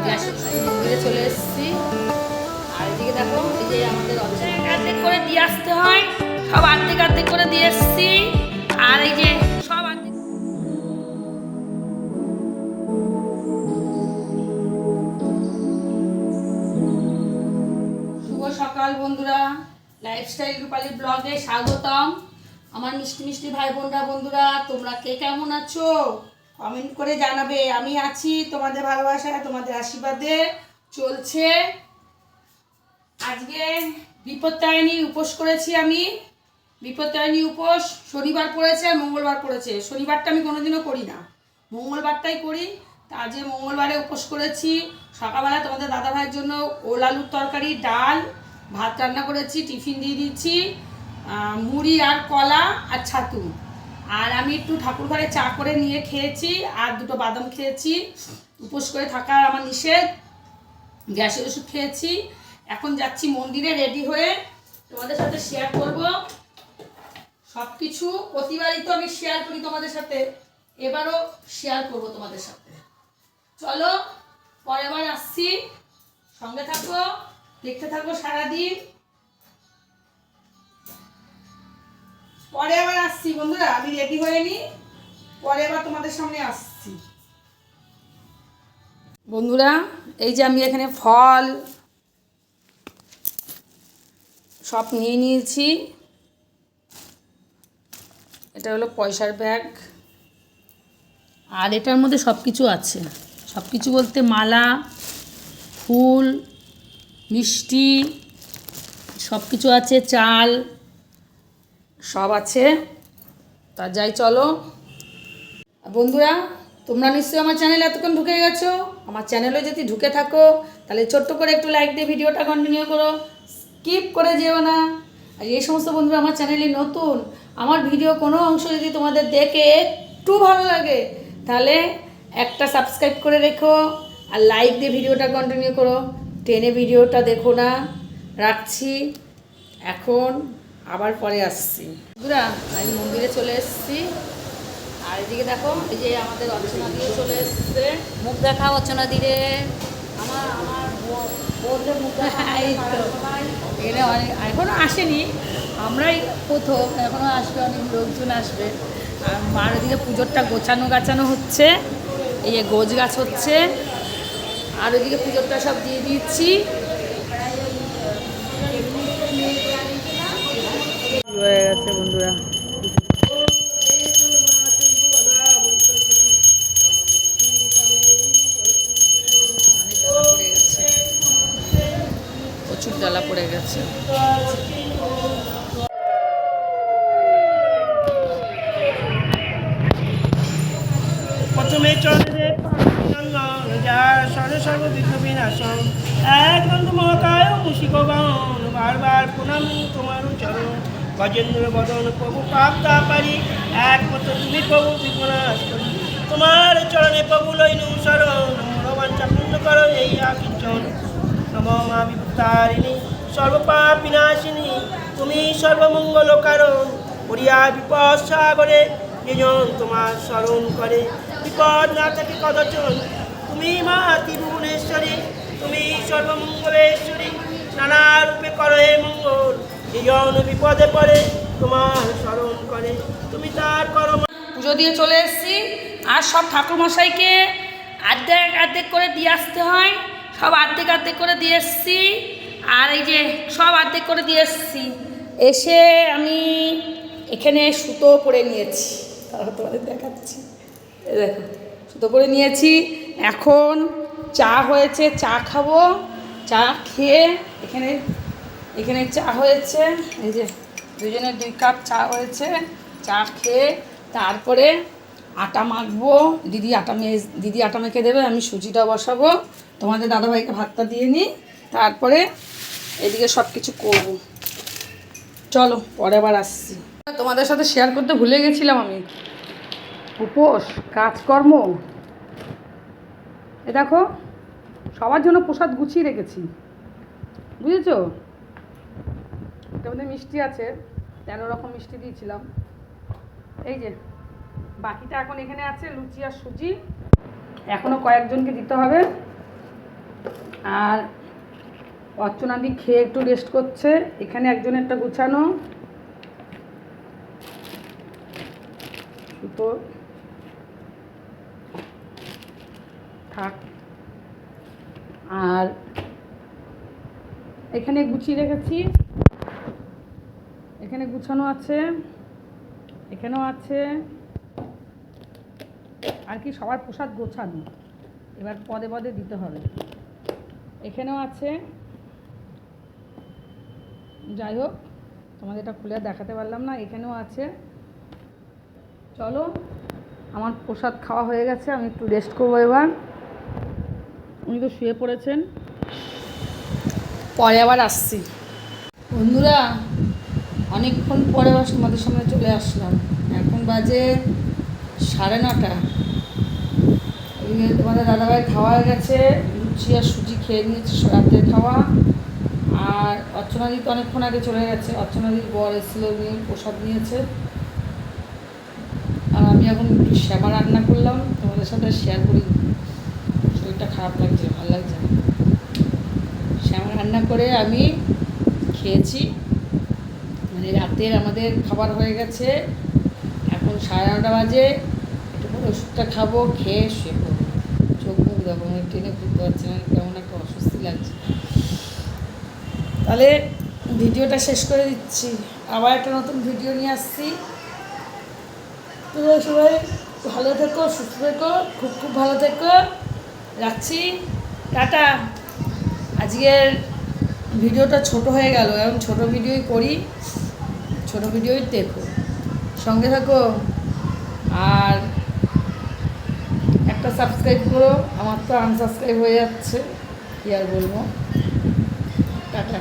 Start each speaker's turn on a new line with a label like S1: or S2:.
S1: মন্দিরে চলে এসেছি। আর এদিকে দেখো, এই যে আমাদের অর্ধেক করে দিয়ে আসতে হয়, সব অর্ধেক করে দিয়ে এসেছি। আর এই যে সব অর্ধেক। শুভ সকাল বন্ধুরা, লাইফস্টাইল রূপালী ব্লগে স্বাগতম। আমার মিষ্টি মিষ্টি ভাই বোনরা, বন্ধুরা তোমরা কে কেমন আছো কমেন্ট করে জানাবে। আমি আছি তোমাদের ভালোবাসায়, তোমাদের আশীর্বাদে চলছে। আজকে বিপত্তারিণী উপোস করেছি আমি। বিপত্তারিণী উপোস শনিবার পড়েছে আর মঙ্গলবার পড়েছে। শনিবারটা আমি কোনোদিনও করি না, মঙ্গলবারটাই করি। তা আজকে মঙ্গলবারে উপোস করেছি। সকালবেলা তোমাদের দাদাভাইয়ের জন্য ওল আলুর তরকারি, ডাল, ভাত রান্না করেছি, টিফিন দিয়ে দিচ্ছি, মুড়ি আর কলা আর ছাতু। আর আমি একটু ঠাকুর ঘরে চা করে নিয়ে খেয়েছি আর দুটো বাদাম খেয়েছি। উপোস করে থাকার আমার নিষেধ। গ্যাসের ওষুধ খেয়েছি। এখন যাচ্ছি মন্দিরে রেডি হয়ে, তোমাদের সাথে শেয়ার করব সব কিছু। প্রতিবারই তো আমি শেয়ার করি তোমাদের সাথে, এবারও শেয়ার করব তোমাদের সাথে। চলো পরের বার আসছি, সঙ্গে থাকো, দেখতে থাকো সারাদিন। পরে আবার আসছি বন্ধুরা, আমি রেডি হয়ে নি, পরে আবার তোমাদের সামনে আসছি বন্ধুরা। এই যে আমি এখানে ফল সব নিয়ে নিয়েছি। এটা হলো পয়সার ব্যাগ, আর এটার মধ্যে সব কিছু আছে। সব কিছু বলতে মালা, ফুল, মিষ্টি সব কিছু আছে, চাল সব আছে। তা যাই চলো বন্ধুরা। তোমরা নিশ্চয়ই আমার চ্যানেলে এতক্ষণ ঢুকে গেছো। আমার চ্যানেলে যদি ঢুকে থাকো তাহলে ছোট্ট করে একটু লাইক দিয়ে ভিডিওটা কন্টিনিউ করো, স্কিপ করে যেও না। আর এই সমস্ত বন্ধুরা আমার চ্যানেলে নতুন, আমার ভিডিও কোনো অংশ যদি তোমাদের দেখে একটু ভালো লাগে তাহলে একটা সাবস্ক্রাইব করে রেখো আর লাইক দিয়ে ভিডিওটা কন্টিনিউ করো। টেনে ভিডিওটা দেখো না। রাখছি এখন, আবার পরে আসছি বন্ধুরা। আমি মন্দিরে চলে এসেছি। আর এদিকে দেখো, এই যে আমাদের অর্চনা দিয়ে চলে এসছে। মুখ দেখা অর্চনা দিয়ে, আমার আমার বোনদের মুখ দেখা। এখানে অনেক এখনও আসেনি, আমরাই প্রথম, এখনও আসবে, অনেক লোকজন আসবে। আর মার ওদিকে পুজোরটা গোছানো হচ্ছে, এই যে গোছ গাছ হচ্ছে। আর ওইদিকে পুজোরটা সব দিয়ে দিচ্ছি। হয়ে গেছে বন্ধুরা। প্রচুর জ্বালা পড়ে গেছে।
S2: প্রথমে চরণে সরে সর্ববিঘ্ন বিনাশন, এক বন্ধু মহাকায় মুশিক বাহন, বারবার প্রণাম তোমার চরণ। গজেন্দ্র বদন প্রভু পাপ পারি, একমাত্র তুমি প্রভু বিপনাশ করি। তোমার চরণে প্রভু লইনু শরণ, মনোবাঞ্ছা পূর্ণ করো এই আকিঞ্চন। নম মা বিপত্তারিণী সর্বপাপ বিনাশিনী, তুমি সর্বমঙ্গল কারণ। করিয়া বিপদ সাগরে যেজন তোমার স্মরণ করে, বিপদ না থাকে কদচন। তুমি মা ত্রিভুবনেশ্বরী, তুমি সর্বমঙ্গলেশ্বরী, নানা রূপে করো হে মঙ্গল। যেজন বিপদে পড়ে তোমার স্মরণ করে, তুমি তার করো।
S1: পুজো দিয়ে চলে এসেছি। আর সব ঠাকুরমশাইকে অর্ধেক করে দিয়ে আসতে হয়, সব অর্ধেক করে দিয়ে এসেছি। আর এই যে সব অর্ধেক করে দিয়ে এসেছি। এসে আমি এখানে সুতো পরে নিয়েছি, তারপর তোমাদের দেখাচ্ছি। দেখো সুতো পরে নিয়েছি। এখন চা হয়েছে, চা খাবো। চা খেয়ে এখানে চা হয়েছে, এই যে দুজনের 2 কাপ চা হয়েছে। চা খেয়ে তারপরে আটা মাখবো। দিদি আটা মেখে দেবে, আমি সুজিটা বসাবো। তোমাদের দাদাভাইকে ভাতটা দিয়ে নিই, তারপরে এদিকে সব কিছু করবো। চলো পরে আবার আসছি। তোমাদের সাথে শেয়ার করতে ভুলে গেছিলাম আমি, উপোস কাজকর্ম। এ দেখো সবার জন্য প্রসাদ গুছিয়ে রেখেছি, বুঝেছো? এটার মধ্যে মিষ্টি আছে, 13 রকম মিষ্টি দিয়েছিলাম। এই যে বাকিটা এখন এখানে আছে, লুচি আর সুজি। এখনও কয়েকজনকে দিতে হবে। আর অর্চনাদি খেয়ে একটু রেস্ট করছে। এখানে একজনেরটা গুছানো, সুতো থাক। আর এখানে গুছিয়ে রেখেছি, এখানে গুছানো আছে, এখানেও আছে। আর কি সবার প্রসাদ গোছানো, এবার পদে পদে দিতে হবে। এখানেও আছে। যাই হোক, তোমাদের এটা খুলে দেখাতে পারলাম না। এখানেও আছে। চলো, আমার প্রসাদ খাওয়া হয়ে গেছে, আমি একটু রেস্ট করবো এবার। উনি তো শুয়ে পড়েছেন, পরে আবার আসছি। বন্ধুরা, অনেকক্ষণ পরে আবার তোমাদের সামনে চলে আসলাম। এখন বাজে 9:30। তোমাদের দাদাভাই খাওয়া হয়ে গেছে, লুচি আর সুজি খেয়ে নিয়েছে রাতের খাওয়া। আর অর্চনাদি তো অনেকক্ষণ আগে চলে গেছে, অর্চনাদির বর এসেছিল, নিয়ে প্রসাদ নিয়েছে। আর আমি এখন একটু শ্যামা রান্না করলাম, তোমাদের সাথে শেয়ার করি। শরীরটা খারাপ লাগছে, ভালো লাগছে না। শ্যামা রান্না করে আমি খেয়েছি, মানে রাতের আমাদের খাবার হয়ে গেছে। এখন 9:30 বাজে। একটু পরে ওষুধটা খাবো, খেয়ে শুয়ে পড়বো। চোখ মুখ দেখো, আমি টেনে বুঝতে পারছি না, কেমন একটা অস্বস্তি লাগছে। তাহলে ভিডিওটা শেষ করে দিচ্ছি, আবার একটা নতুন ভিডিও নিয়ে আসছি। তোমরা সবাই ভালো থেকো, সুস্থ থেকো, খুব খুব ভালো থেকো। রাখছি, টাটা। আজকের ভিডিওটা ছোট হয়ে গেল, এখন ছোট ভিডিওই করি, ছোট ভিডিওই দেখো, সঙ্গে থাকো। আর একটা সাবস্ক্রাইব করো, আমার তো আনসাবস্ক্রাইব হয়ে যাচ্ছে, কী আর বলবো। টাটা।